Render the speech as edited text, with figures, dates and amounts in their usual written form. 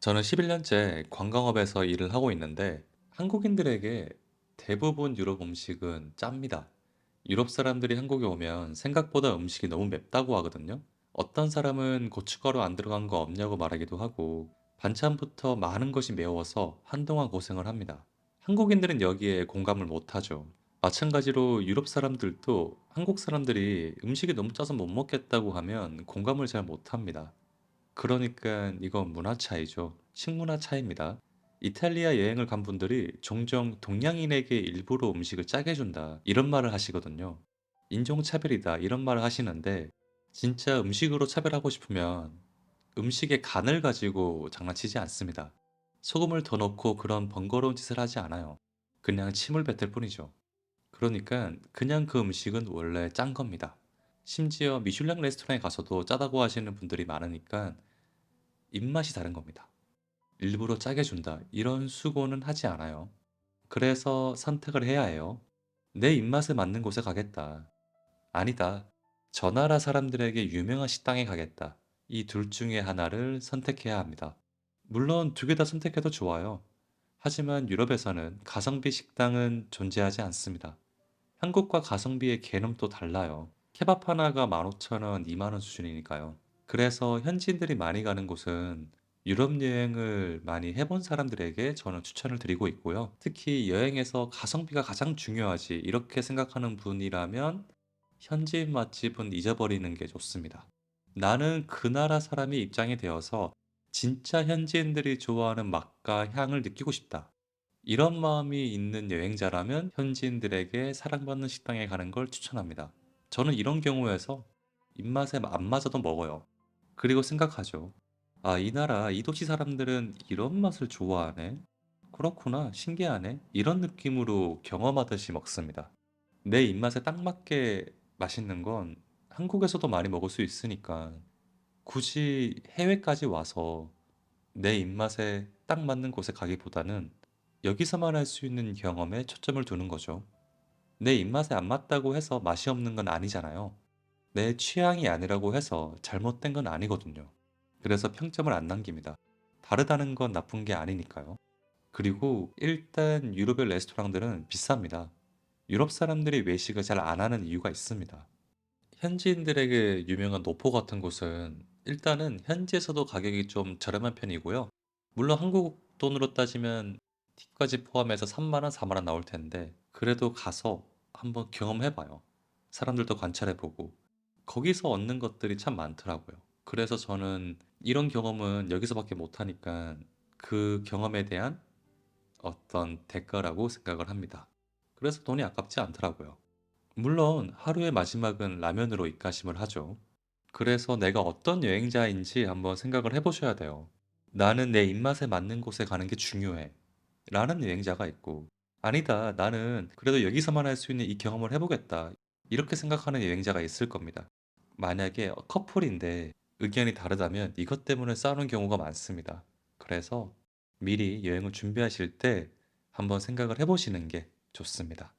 저는 11년째 관광업에서 일을 하고 있는데 한국인들에게 대부분 유럽 음식은 짭니다. 유럽 사람들이 한국에 오면 생각보다 음식이 너무 맵다고 하거든요. 어떤 사람은 고춧가루 안 들어간 거 없냐고 말하기도 하고 반찬부터 많은 것이 매워서 한동안 고생을 합니다. 한국인들은 여기에 공감을 못하죠. 마찬가지로 유럽 사람들도 한국 사람들이 음식이 너무 짜서 못 먹겠다고 하면 공감을 잘 못합니다. 그러니까 이건 문화 차이죠. 식문화 차이입니다. 이탈리아 여행을 간 분들이 종종 동양인에게 일부러 음식을 짜게 준다. 이런 말을 하시거든요. 인종차별이다. 이런 말을 하시는데 진짜 음식으로 차별하고 싶으면 음식의 간을 가지고 장난치지 않습니다. 소금을 더 넣고 그런 번거로운 짓을 하지 않아요. 그냥 침을 뱉을 뿐이죠. 그러니까 그냥 그 음식은 원래 짠 겁니다. 심지어 미슐랭 레스토랑에 가서도 짜다고 하시는 분들이 많으니까 입맛이 다른 겁니다. 일부러 짜게 준다. 이런 수고는 하지 않아요. 그래서 선택을 해야 해요. 내 입맛에 맞는 곳에 가겠다. 아니다. 저 나라 사람들에게 유명한 식당에 가겠다. 이 둘 중에 하나를 선택해야 합니다. 물론 두 개 다 선택해도 좋아요. 하지만 유럽에서는 가성비 식당은 존재하지 않습니다. 한국과 가성비의 개념도 달라요. 케밥 하나가 15,000원, 2만 원 수준이니까요. 그래서 현지인들이 많이 가는 곳은 유럽 여행을 많이 해본 사람들에게 저는 추천을 드리고 있고요. 특히 여행에서 가성비가 가장 중요하지 이렇게 생각하는 분이라면 현지인 맛집은 잊어버리는 게 좋습니다. 나는 그 나라 사람의 입장이 되어서 진짜 현지인들이 좋아하는 맛과 향을 느끼고 싶다. 이런 마음이 있는 여행자라면 현지인들에게 사랑받는 식당에 가는 걸 추천합니다. 저는 이런 경우에서 입맛에 안 맞아도 먹어요. 그리고 생각하죠. 아, 이 나라, 이 도시 사람들은 이런 맛을 좋아하네? 그렇구나, 신기하네? 이런 느낌으로 경험하듯이 먹습니다. 내 입맛에 딱 맞게 맛있는 건 한국에서도 많이 먹을 수 있으니까 굳이 해외까지 와서 내 입맛에 딱 맞는 곳에 가기보다는 여기서만 할 수 있는 경험에 초점을 두는 거죠. 내 입맛에 안 맞다고 해서 맛이 없는 건 아니잖아요. 내 취향이 아니라고 해서 잘못된 건 아니거든요. 그래서 평점을 안 남깁니다. 다르다는 건 나쁜 게 아니니까요. 그리고 일단 유럽의 레스토랑들은 비쌉니다. 유럽 사람들이 외식을 잘 안 하는 이유가 있습니다. 현지인들에게 유명한 노포 같은 곳은 일단은 현지에서도 가격이 좀 저렴한 편이고요. 물론 한국 돈으로 따지면 팁까지 포함해서 3만 원, 4만 원 나올 텐데 그래도 가서 한번 경험해 봐요. 사람들도 관찰해 보고 거기서 얻는 것들이 참 많더라고요. 그래서 저는 이런 경험은 여기서밖에 못 하니까 그 경험에 대한 어떤 대가라고 생각을 합니다. 그래서 돈이 아깝지 않더라고요. 물론 하루의 마지막은 라면으로 입가심을 하죠. 그래서 내가 어떤 여행자인지 한번 생각을 해보셔야 돼요. 나는 내 입맛에 맞는 곳에 가는 게 중요해. 라는 여행자가 있고, 아니다, 나는 그래도 여기서만 할 수 있는 이 경험을 해보겠다. 이렇게 생각하는 여행자가 있을 겁니다. 만약에 커플인데 의견이 다르다면 이것 때문에 싸우는 경우가 많습니다. 그래서 미리 여행을 준비하실 때 한번 생각을 해보시는 게 좋습니다.